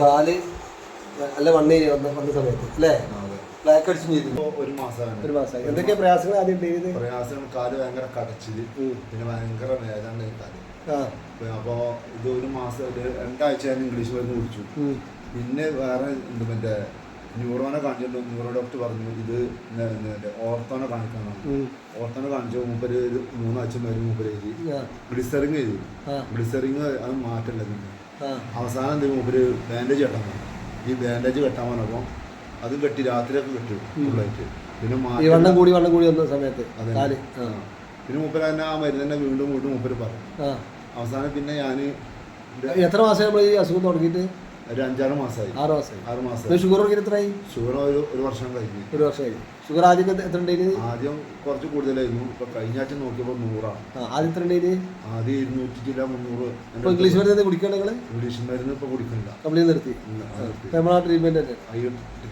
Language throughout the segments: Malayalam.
കാല് നല്ല വന്ന സമയത്ത് അല്ലേ? ബ്ലാക്ക് അടിച്ചും ചെയ്തു. ഒരു മാസമായി. എന്തൊക്കെയാ പ്രയാസങ്ങൾ ആദ്യം ഉണ്ടായത്? പ്രയാസങ്ങൾ കാല് ഭയങ്കര കടച്ചില്, പിന്നെ ഭയങ്കര വേദന കാല്. അപ്പൊ ഇത് ഒരു മാസം 2 ആഴ്ച ഞാൻ ഇംഗ്ലീഷ് മരുന്ന് കുടിച്ചു. പിന്നെ വേറെ മറ്റേ ന്യൂറോനെ കാണിച്ചല്ലോ. ന്യൂറോ ഡോക്ടർ പറഞ്ഞു ഇത് ഓർത്തോനെ കാണിക്കണം. ഓർത്തോനെ കാണിച്ച മൂപ്പര് 3 ആഴ്ച മരുന്ന് മൂപ്പര് എഴുതി. ഗ്ലിസറിങ് എഴുതി. ഗ്ലിസറിങ് അത് മാറ്റല്ല. പിന്നെ അവസാനം എന്തെങ്കിലും മൂപ്പര് ബാൻഡേജ് കെട്ടാൻ പറഞ്ഞു. ഈ ബാൻഡേജ് കെട്ടാൻ പറഞ്ഞപ്പോൾ അത് കെട്ടി രാത്രിയൊക്കെ കെട്ടി ഫുള്ളായിട്ട്. പിന്നെ വണ്ണം കൂടി വന്ന സമയത്ത് അതെ. പിന്നെ മൂപ്പര് തന്നെ ആ മരുന്ന് തന്നെ വീണ്ടും മൂപ്പര് പറഞ്ഞു. അവസാനം പിന്നെ ഞാൻ എത്ര മാസം നമ്മൾ ഈ അസുഖം തുടങ്ങിയിട്ട്? ഒരു 5-6 മാസമായി. 6 മാസം. ഷുഗർ എത്രയായി? ഷുഗർ ഒരു വർഷം കഴിഞ്ഞു. ഷുഗർ ആദ്യം എത്ര ഉണ്ടായിരുന്നു? ആദ്യം കുറച്ച് കൂടുതലായിരുന്നു. ഇപ്പൊ കഴിഞ്ഞ ആഴ്ച നോക്കിയപ്പോൾ 100 ആദ്യം എത്ര ഉണ്ടായിരുന്നു? ആദ്യം 200 ചില 300. ഇംഗ്ലീഷ് മരുന്ന് കുടിക്കണം നിങ്ങൾ? ഇംഗ്ലീഷ് മരുന്ന് ഇപ്പൊ കുടിക്കണില്ല, കംപ്ലീറ്റ് നിർത്തി. നമ്മളാ ട്രീറ്റ്മെന്റ് തന്നെ.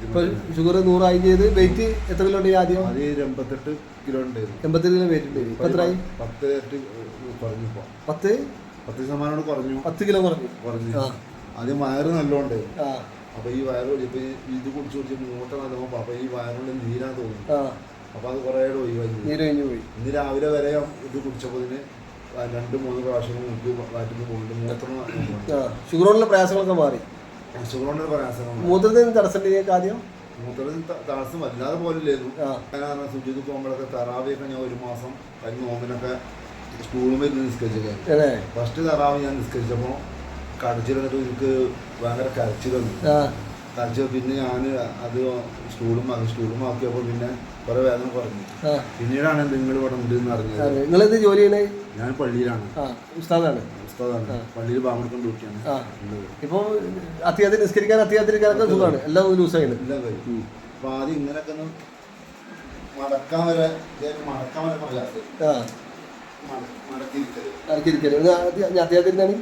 ഇപ്പൊ ഷുഗർ 100 ആയി ചെയ്ത്. വെയിറ്റ് എത്ര കിലോ ഉണ്ട്? ആദ്യം 88 കിലോ ഉണ്ടായിരുന്നു. 88 കിലോ വെയിറ്റ് ഉണ്ടായിരുന്നു. ഇപ്പൊ എത്രയായി? 10 കുറഞ്ഞു. 10% കുറഞ്ഞു. 10 കിലോ കുറഞ്ഞു. ആദ്യം വയറ് നല്ലോണ്ട്. അപ്പൊ ഈ വയറ് ഇപ്പൊ ഇത് കുടിച്ച് മൂട്ട നല്ലോണം. അപ്പൊ ഈ വയറുകൊണ്ട് നീരാ തോന്നുന്നു. അപ്പൊ അത് കുറെ ഒഴിവായി. ഇന്ന് രാവിലെ വരെ ഇത് കുടിച്ചപ്പോൾ 2-3 പ്രാവശ്യം വാറ്റിന് പോകുന്നുണ്ട്. മൂത്രം ഷുഗറുള്ള പ്രയാസങ്ങളൊക്കെ മാറി. ഷുഗറുള്ള പ്രയാസങ്ങൾ. മൂത്രത്തിന് തടസ്സം ആദ്യം? മൂത്രത്തിന് തടസ്സം വല്ലാതെ പോലില്ലായിരുന്നു. കാരണം സുജിത് പോകുമ്പോഴൊക്കെ തറാവിയൊക്കെ ഞാൻ 1 മാസം കഴിഞ്ഞ നോമ്പിനൊക്കെ സ്കൂളിൽ ഇരുന്ന് നിസ്കരിച്ചൊക്കെ. ഫസ്റ്റ് തറാവ് ഞാൻ നിസ്കരിച്ചപ്പോൾ കടച്ചിൽ വന്നിട്ട് എനിക്ക് ഭയങ്കര കരച്ചിൽ വന്നു. പിന്നെ ഞാൻ അത് സ്റ്റൂളും ആക്കിയപ്പോൾ പിന്നെ കുറെ വേദന കുറഞ്ഞു. പിന്നീടാണ് നിങ്ങൾ ഇവിടെ ഉണ്ടെന്ന് അറിഞ്ഞത്. നിങ്ങളെന്ത് ജോലി ചെയ്യണേ? ഞാൻ പള്ളിയിലാണ്. ഉസ്താദാണ്. പള്ളിയിൽ ബാങ്കെടുക്കുന്ന ഡ്യൂട്ടിയാണ്. ഇപ്പൊ അത്യാവശ്യം നിസ്കരിക്കാൻ അത്യാവശ്യം സുഖമാണ്. എല്ലാം ലൂസാണ്. എല്ലാം കഴിയും. അപ്പൊ ആദ്യം ഇങ്ങനെയൊക്കെ ഒന്ന് മടക്കാൻ വരെ മടക്കിയിരിക്കല് അത്യാവശ്യത്തിനാണ്.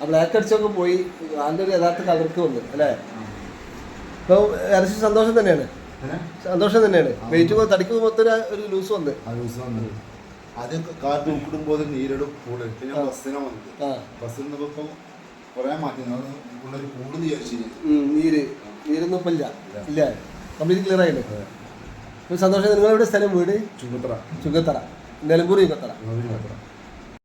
ബ്ലാക്ക് അടിച്ചൊക്കെ പോയി. അതിൻ്റെ ഒരു യഥാർത്ഥ കലർക്ക് വന്നു അല്ലേ? ഇപ്പൊ ഏകദേശം സന്തോഷം തന്നെയാണ്. വെയിറ്റ് തടിക്ക് മൊത്തം ഒരു ലൂസ് വന്ന്. ആദ്യം കാർ തൂക്കിടുമ്പോൾ നീരിടും കൂടുതൽ. പിന്നെ ബസ്സിനെ വന്നത്. ബസ്സിൽ നിന്നപ്പോ കുറെ മാറ്റി കൂടുതൽ നീരൊന്നും ഇപ്പൊ ഇല്ല. കംപ്ലീറ്റ് ക്ലിയർ ആയില്ലേ? സന്തോഷം. നിങ്ങളുടെ സ്ഥലം വീട്? ചുങ്കത്തറ. നിലമ്പൂർ ചുങ്കത്തറ.